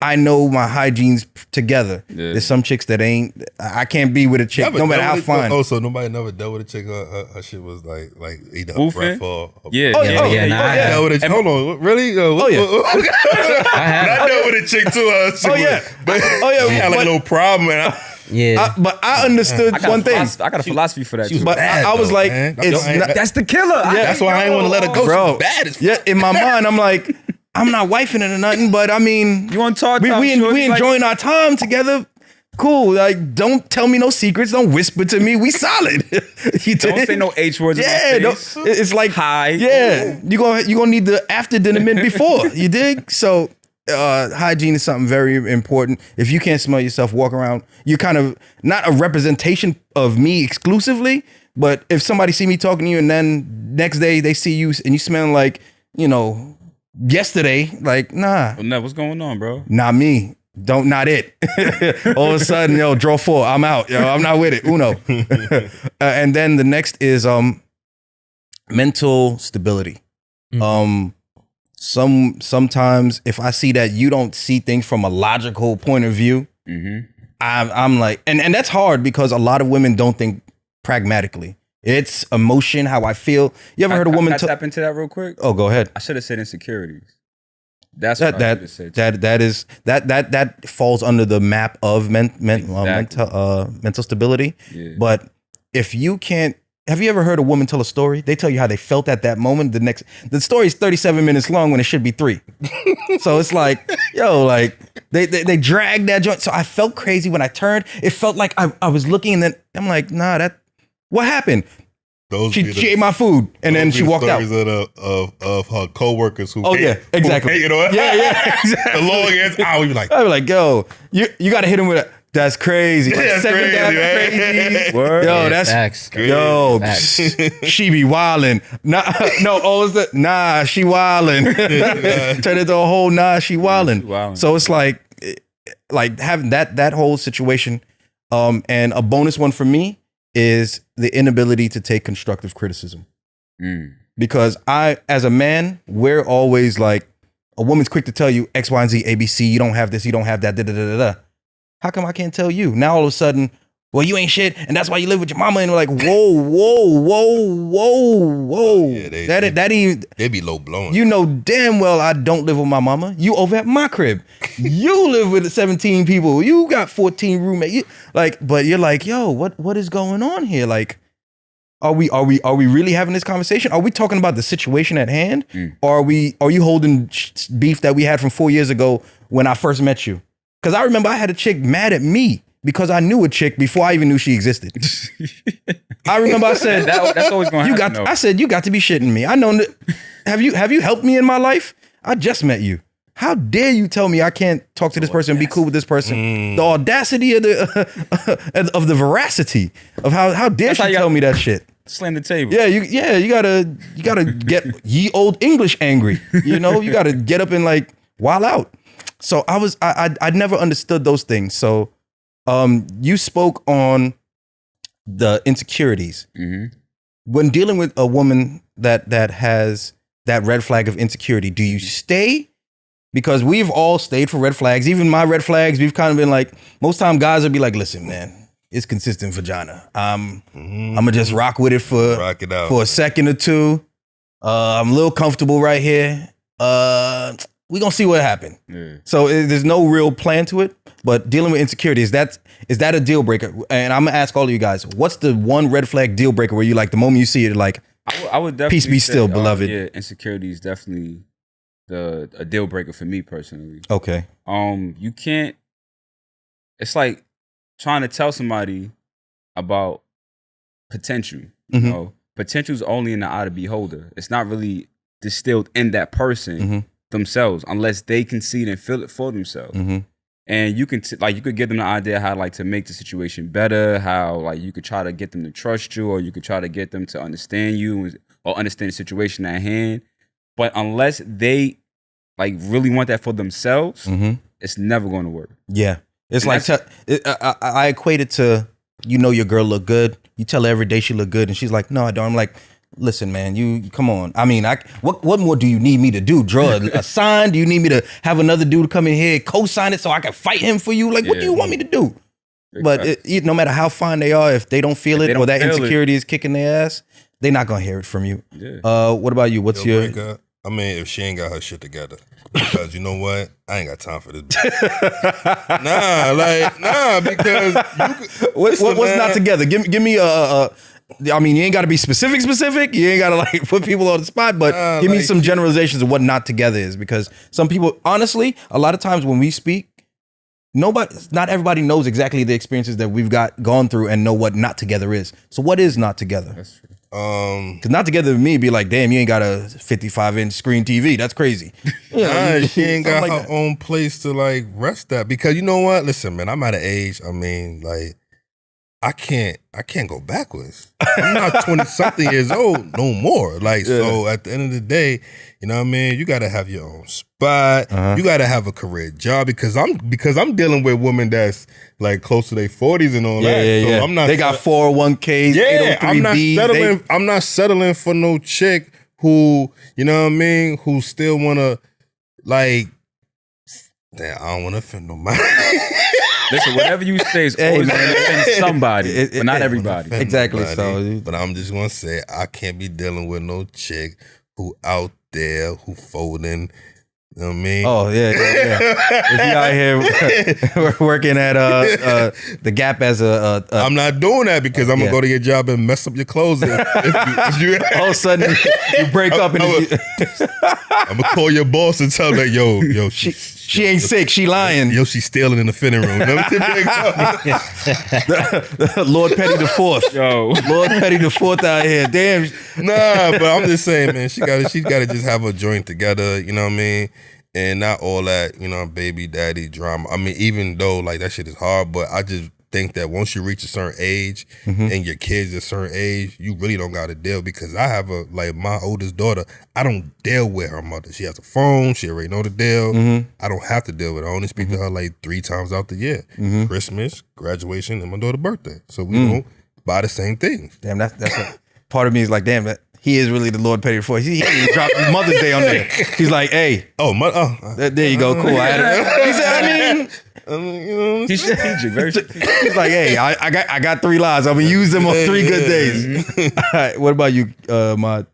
I know my hygiene's together. Yeah. There's some chicks that ain't. I can't be with a chick, no matter how fine. Oh, so nobody never dealt with a chick. Her shit was like either her Woofing? breath or. Yeah. Oh, yeah. Nah, I Yeah, have. with a, hold on, really? Oh, yeah. I dealt with a chick too. But yeah. she had like a little problem, and Yeah. But I understood I got one a thing. I got a philosophy for that. Too. But bad, I was though, like, man. it's not, That's the killer. that's why I ain't want to let her go. bro. She's bad as fuck. Yeah, in my mind, I'm like, I'm not wifing it or nothing, but I mean, You want to talk? we shorty, enjoying our time together. Cool. Like, don't tell me no secrets. Don't whisper to me. We solid. You Don't dig? say no H words. Yeah, in my don't, face. it's like Hi. Yeah, you gonna need the after dinner mint before. You dig? So hygiene is something very important. If you can't smell yourself, walk around. You're kind of not a representation of me exclusively, but if somebody see me talking to you and then next day they see you and you smelling like yesterday, like nah, Well, Nev, what's going on, bro? not me. not it. All of a sudden, yo, draw 4. I'm out. Yo, I'm not with it. Uno. And then the next is mental stability. Sometimes if I see that you don't see things from a logical point of view, I'm like, and that's hard because a lot of women don't think pragmatically. It's emotion, how I feel. You ever heard a woman tap into that real quick? Oh, go ahead. I should have said insecurities. That's what I should have said. That falls under the map of mental stability. Yeah. But if you can't, have you ever heard a woman tell a story? They tell you how they felt at that moment. The story is 37 minutes long when it should be 3. So it's like, yo, like they dragged that joint. So I felt crazy when I turned. It felt like I was looking, and then I'm like, nah, what happened? She ate my food, and then she walked out. Of her coworkers who. Oh yeah, exactly. You know what? Yeah, exactly. The long ass hour. I'd be like, yo, you got to hit him with a. That's crazy. Like that's 7 crazy. Word. Yo, that's facts. Yo, she be wildin'. Nah, she wildin'. Turn it to a whole she wildin'. So it's like having that whole situation. And a bonus one for me is the inability to take constructive criticism. Because as a man, we're always like, a woman's quick to tell you X, Y, and Z, ABC, you don't have this, you don't have that, da-da-da-da-da. How come I can't tell you? Now all of a sudden, well, you ain't shit, and that's why you live with your mama. And we're like, whoa. Yeah, they be low blowing. You know damn well I don't live with my mama. You over at my crib. You live with 17 people. You got 14 roommates. But you're like, yo, what is going on here? Like, are we really having this conversation? Are we talking about the situation at hand? Or are you holding beef that we had from 4 years ago when I first met you? Because I remember I had a chick mad at me because I knew a chick before I even knew she existed. I remember I said, that's always going to happen. I said, you got to be shitting me. I know. Have you helped me in my life? I just met you. How dare you tell me I can't talk to this person and be cool with this person? The audacity of the veracity of how dare she tell me that shit? Slam the table. Yeah, you gotta get ye old English angry. You know, you gotta get up and like wild out. So I never understood those things. So you spoke on the insecurities. When dealing with a woman that has that red flag of insecurity, do you stay? Because we've all stayed for red flags. Even my red flags, we've kind of been like, most time guys would be like, listen, man, it's consistent vagina. I'm gonna just rock with it for a second or two. I'm a little comfortable right here. We gonna see what happened. Yeah. So there's no real plan to it. But dealing with insecurity, is that a deal breaker? And I'm gonna ask all of you guys, what's the one red flag deal breaker where you like the moment you see it, like, I would definitely peace be still, beloved. Yeah, insecurity is definitely a deal breaker for me personally. Okay. You can't. It's like trying to tell somebody about potential. You know, potential's only in the eye of the beholder. It's not really distilled in that person themselves unless they can see it and feel it for themselves. And you can you could give them the idea how to make the situation better, how like you could try to get them to trust you, or you could try to get them to understand you or understand the situation at hand. But unless they like really want that for themselves, it's never going to work. Yeah, it's and like I equate it to, you know, your girl look good. You tell her every day she look good, and she's like, no, I don't. I'm like, listen, man, you come on. I mean, what more do you need me to do? Draw a sign? Do you need me to have another dude come in here, co-sign it so I can fight him for you? Like, what do you want me to do? But no matter how fine they are, if they don't feel it or that insecurity is kicking their ass, they're not gonna hear it from you. Yeah. What about you? What's your? I mean, if she ain't got her shit together, because you know what, I ain't got time for this. Because what's not together? Give me a. I mean, you ain't got to be specific. You ain't got to like put people on the spot, but give me some generalizations of what not together is, because some people, honestly, a lot of times when we speak, not everybody knows exactly the experiences that we've gone through and know what not together is. So what is not together? That's true. Because not together with me be like, damn, you ain't got a 55-inch screen TV. That's crazy. She ain't got her own place to like rest at. Because you know what? Listen, man, I'm at an age. I mean, like, I can't go backwards. I'm not 20 something years old no more. Like, so at the end of the day, you know what I mean? You gotta have your own spot. You gotta have a career job because I'm dealing with women that's like close to their 40s and all that. So I'm not. They got 401ks. Yeah, 803Bs. I'm not settling for no chick who, you know what I mean, who still wanna like. Damn, I don't want to offend nobody. Listen, whatever you say is always going to offend somebody, but not everybody. Exactly. Nobody, but I'm just going to say, I can't be dealing with no chick who out there, who folding. You know what I mean? Oh, yeah. If you out here working at the Gap as a I'm not doing that because I'm going to go to your job and mess up your clothes. If you all of a sudden, you break up and I'm going to call your boss and tell her, yo, she ain't sick, she lying. Yo, she's stealing in the fitting room. Lord Petty the Fourth. Yo. Lord Petty the Fourth out here. Damn. Nah, but I'm just saying, man, she gotta just have a joint together, you know what I mean? And not all that, you know, baby daddy drama. I mean, even though like that shit is hard, but I just think that once you reach a certain age and your kids a certain age, you really don't got to deal because I have my oldest daughter, I don't deal with her mother. She has a phone. She already know the deal. I don't have to deal with her. I only speak to her like 3 times out the year. Christmas, graduation, and my daughter's birthday. So we don't buy the same things. Damn, that's what part of me is like, damn, he is really the Lord Petty the Fourth. He dropped Mother's Day on there. He's like, hey. There you go. Cool. He said, you know, he's strategic, very strategic. He's like, hey, I got 3 lives. I'm gonna use them on 3 good days. All right, what about you, Ahmaad?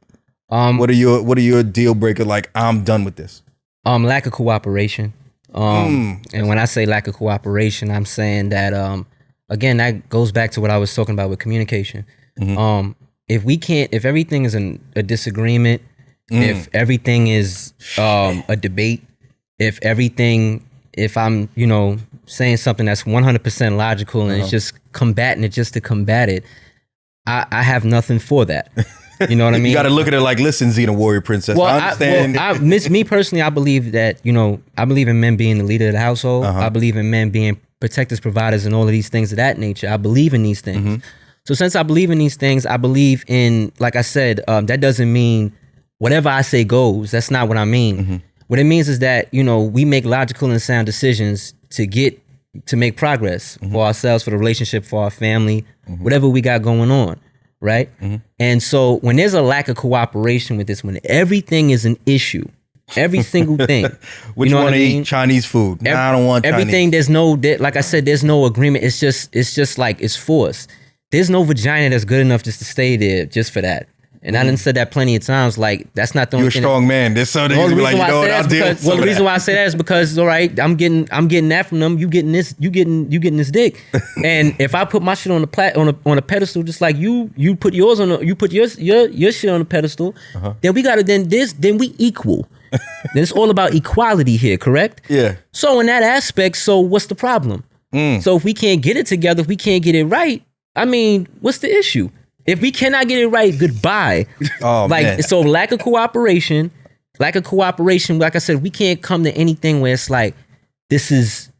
What are your deal breaker? Like, I'm done with this. Lack of cooperation. And when I say lack of cooperation, I'm saying that again, that goes back to what I was talking about with communication. If everything is a disagreement, if everything is a debate, if I'm, saying something that's 100% logical and it's just combating it just to combat it, I have nothing for that. You know what I mean? You got to look at it like, listen, Xena Warrior Princess. Well, I understand. Me personally, I believe that, I believe in men being the leader of the household. I believe in men being protectors, providers, and all of these things of that nature. I believe in these things. So since I believe in these things, I believe in, like I said, that doesn't mean whatever I say goes. That's not what I mean. What it means is that, we make logical and sound decisions to make progress for ourselves, for the relationship, for our family, whatever we got going on, right? And so when there's a lack of cooperation with this, when everything is an issue, every single thing. Which you want to eat Chinese food? Nah, I don't want everything. Chinese. Like I said, there's no agreement. It's just like it's forced. There's no vagina that's good enough just to stay there just for that. And I done said that plenty of times. Like, that's not the only thing. You're a strong man. There's so the reason why I say that is because, all right, I'm getting that from them. You getting this this dick. And if I put my shit on a pedestal, just like you put yours your shit on a pedestal, then we gotta then we equal. Then it's all about equality here, correct? Yeah. So in that aspect, so what's the problem? So if we can't get it together, if we can't get it right, I mean, what's the issue? If we cannot get it right, goodbye. Man. So lack of cooperation. Like I said, we can't come to anything where it's like, this is,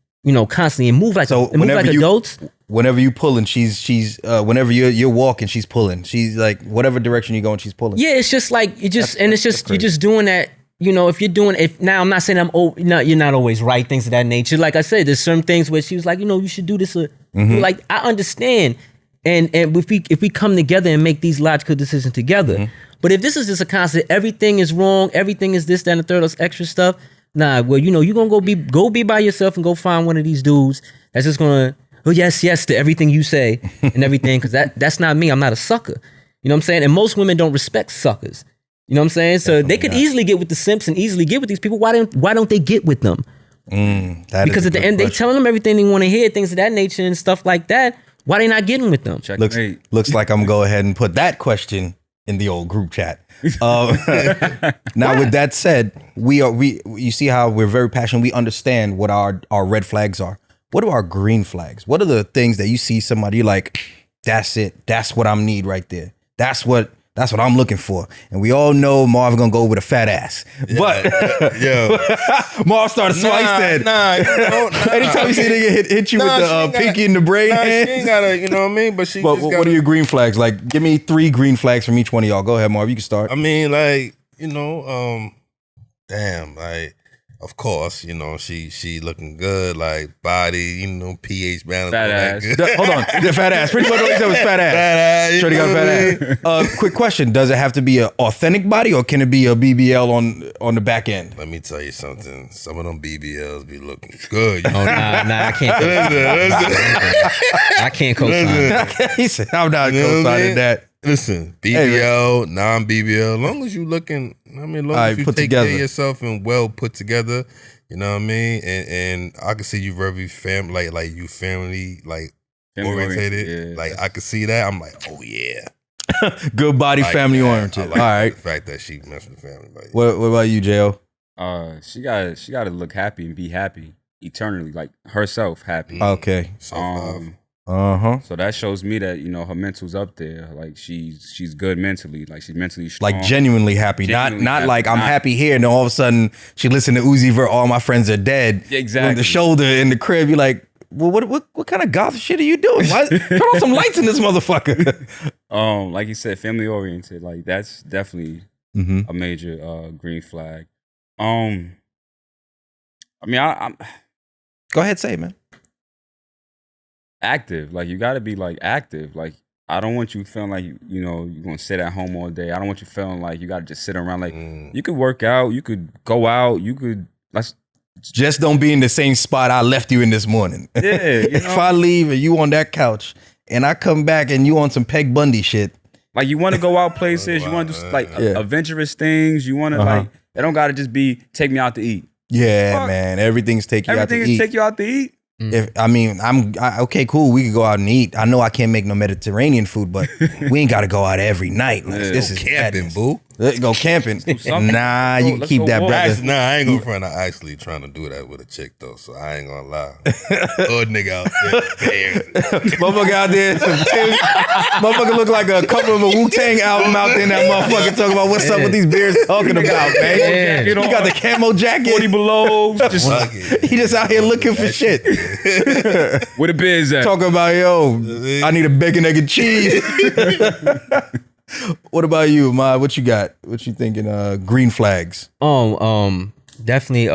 constantly and move like adults. Whenever you pulling, she's whenever you're walking, she's pulling. She's like, whatever direction you're going, she's pulling. Yeah, it's just like, you're just doing that. Now I'm not saying you're not always right, things of that nature. Like I said, there's certain things where she was like, you should do this. Like, I understand. And if we come together and make these logical decisions together, but if this is just a constant, everything is wrong, everything is this, that, and the third, extra stuff. Nah, well, you're gonna go be by yourself and go find one of these dudes that's just gonna yes to everything you say and everything, because that's not me. I'm not a sucker. You know what I'm saying? And most women don't respect suckers. You know what I'm saying? So they could easily get with the simps and easily get with these people. Why don't they get with them? Because at the end, they telling them everything they want to hear, things of that nature and stuff like that. Why they not getting with them? Looks like I'm gonna go ahead and put that question in the old group chat. Now, with that said, you see how we're very passionate. We understand what our red flags are. What are our green flags? What are the things that you see somebody like, that's it, that's what I need right there. That's what That's what I'm looking for. And we all know Marv gonna go with a fat ass. But Marv started slicing. Anytime you see a nigga hit you with the pinky in the brain hand. She ain't gotta, you know what I mean? But what are your green flags? Like, give me 3 green flags from each one of y'all. Go ahead, Marv. You can start. I mean, like, you know, damn, like, of course, you know, she looking good, like body, you know, pH balance. Fat ass. Hold on, the fat ass. Pretty much what he said was fat ass. Fat ass. Shorty got fat ass. Quick question: does it have to be an authentic body, or can it be a BBL on the back end? Let me tell you something. Some of them BBLs be looking good. Oh nah, I can't. I can't co-sign. He said, "I'm not co-signing that." Listen, BBL, non-BBL, as long as you looking, I mean, as long as you take care of yourself and well put together, you know what I mean? And I can see you very family, like you family orientated. Yeah. Like I could see that. I'm like, oh yeah. Good body, like family oriented. Like all right. The fact that she messed with family. Like, what about you, J.O.? She gotta look happy and be happy eternally, like herself happy. Okay. So that shows me that, you know, her mental's up there. Like she's good mentally. Like she's mentally strong. Like genuinely happy. Not like I'm happy here and then all of a sudden she listened to Uzi Vert, all my friends are dead. Exactly. On the shoulder in the crib, you're like, well, what kind of goth shit are you doing? Turn on some lights in this motherfucker. Like you said, family oriented. Like that's definitely a major green flag. I mean, I'm go ahead, say it, man. Active. Like you got to be like active. Like I don't want you feeling like you know you're gonna sit at home all day. I don't want you feeling like you got to just sit around. Like you could work out, you could go out, you could just don't be in the same spot I left you in this morning. Yeah, if I leave and you on that couch and I come back and you on some Peg Bundy shit. Like you want to go out places, you want to do like adventurous things. You want to like it don't got to just be take me out to eat. Yeah, man, everything's take you out to eat. Everything is take you out to eat. If okay, cool. We could go out and eat. I know I can't make no Mediterranean food, but we ain't got to go out every night. Like, this is camping, boo. Let's go camping. Nah, you can keep that, brother. Nah, I ain't gonna front. I actually trying to do that with a chick though, so I ain't gonna lie. Old nigga out there, motherfucker out there, motherfucker look like a couple of a Wu-Tang album out there. And that motherfucker talking about what's up with these beers talking about, man. You got the camo jacket, 40 below. He just out here looking for shit. Where the beers at? Talking about I need a bacon, egg, and cheese. What about you, Ahmaad? What you got? What you thinking? Green flags. Definitely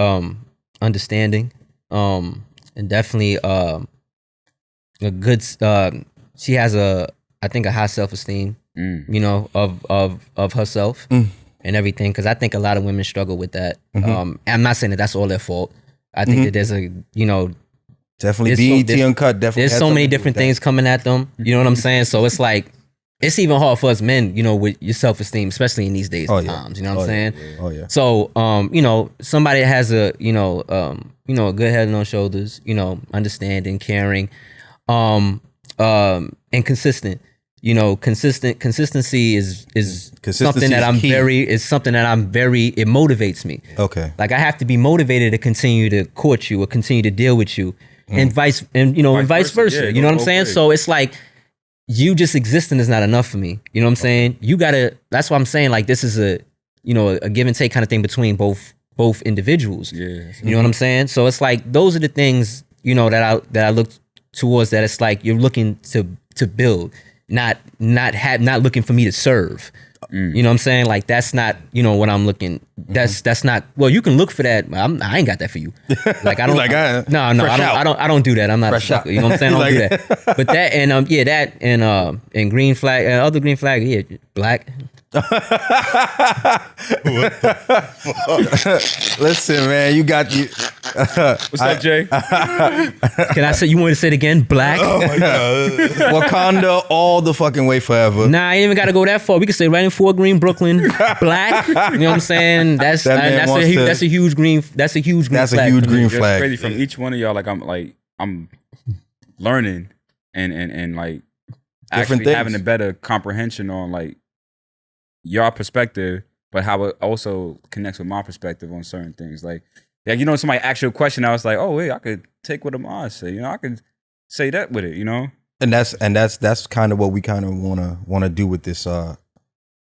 understanding. And definitely a good. She has I think a high self-esteem. You know, of herself and everything. Because I think a lot of women struggle with that. I'm not saying that that's all their fault. I think that there's definitely BET Uncut. Definitely, there's so many different things coming at them. You know what I'm saying? So it's like. It's even hard for us men, you know, with your self-esteem, especially in these days and times. You know what I'm saying? Yeah. Oh yeah. So, you know, somebody that has a good head on shoulders, you know, understanding, caring, and consistent. You know, consistency is something that I'm very. It motivates me. Okay. Like I have to be motivated to continue to court you or continue to deal with you, and vice versa. Yeah, you know what I'm saying? So it's like. You just existing is not enough for me. You know what I'm saying? You gotta. That's what I'm saying. Like this is a give and take kind of thing between both individuals. Yeah. You know what I'm saying? So it's like those are the things that I look towards. That it's like you're looking to build, not looking for me to serve. You know what I'm saying? Like that's not what I'm looking. That's not. Well, you can look for that. I ain't got that for you. Like I don't. No. I don't do that. I'm not a sucker. You know what I'm saying? I don't do that. But that and and green flag, other green flag, black. What the fuck? Listen, man, you got you. What's up, Jay? Can I say? You want me to say it again? Black. Oh my god. Wakanda all the fucking way forever. Nah, I ain't even got to go that far. We can say right in Fort Greene, Brooklyn, black. You know what I'm saying? That's a huge green. That's a huge green. That's flag a huge green It's flag. crazy from each one of y'all. I'm learning and like Different actually things. having a better comprehension on like your perspective, but how it also connects with my perspective on certain things. Like somebody asked you a question, I was like, oh wait, I could take what Ahmaad say. I could say that with it. And that's kind of what we kind of wanna do with this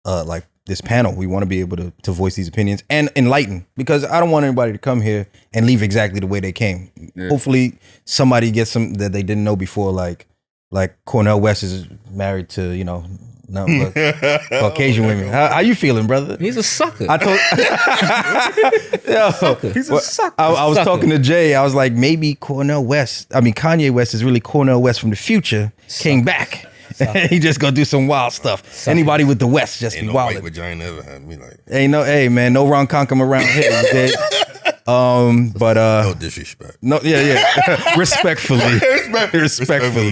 like this panel. We want to be able to voice these opinions and enlighten, because I don't want anybody to come here and leave exactly the way they came. Yeah. Hopefully somebody gets some that they didn't know before, like Cornel West is married to, you know, nothing but Caucasian women. How you feeling, brother? He's a sucker. I told He's a sucker. I was talking to Jay. I was like, maybe Kanye West is really Cornel West from the future, came back. He just gonna do some wild stuff. Anybody with the West just ain't be no wild. white vagina ever had me like. Hey man, no Ron Conkham around here. But no disrespect. No, yeah. Respectfully.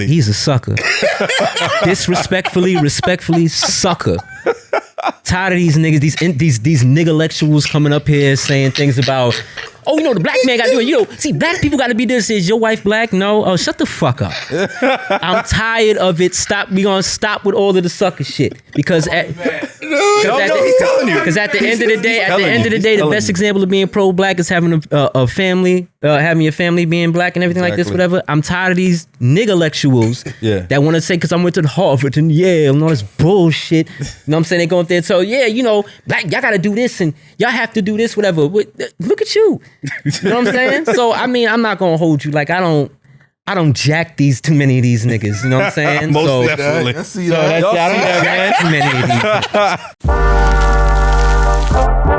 He's a sucker. Respectfully, sucker. Tired of these niggas, these niggalectuals coming up here saying things about, oh, you know, the black man got to do it. You know, see, black people got to be this. Is your wife black? No. Oh, shut the fuck up. I'm tired of it. We gonna stop with all of the sucker shit. Because at the end of the day, the best example of being pro-black is having a family, having your family being black and everything like this, whatever. I'm tired of these niggalectuals that want to say, because I went to Harvard and Yale and all this bullshit. You know what I'm saying? They go up there and tell, yeah, you know, black, y'all got to do this and y'all have to do this, whatever. Look at you. You know what I'm saying? So, I mean, I'm not going to hold you. Like, I don't jack too many of these niggas. You know what I'm saying? Most definitely. I don't jack too many of these niggas.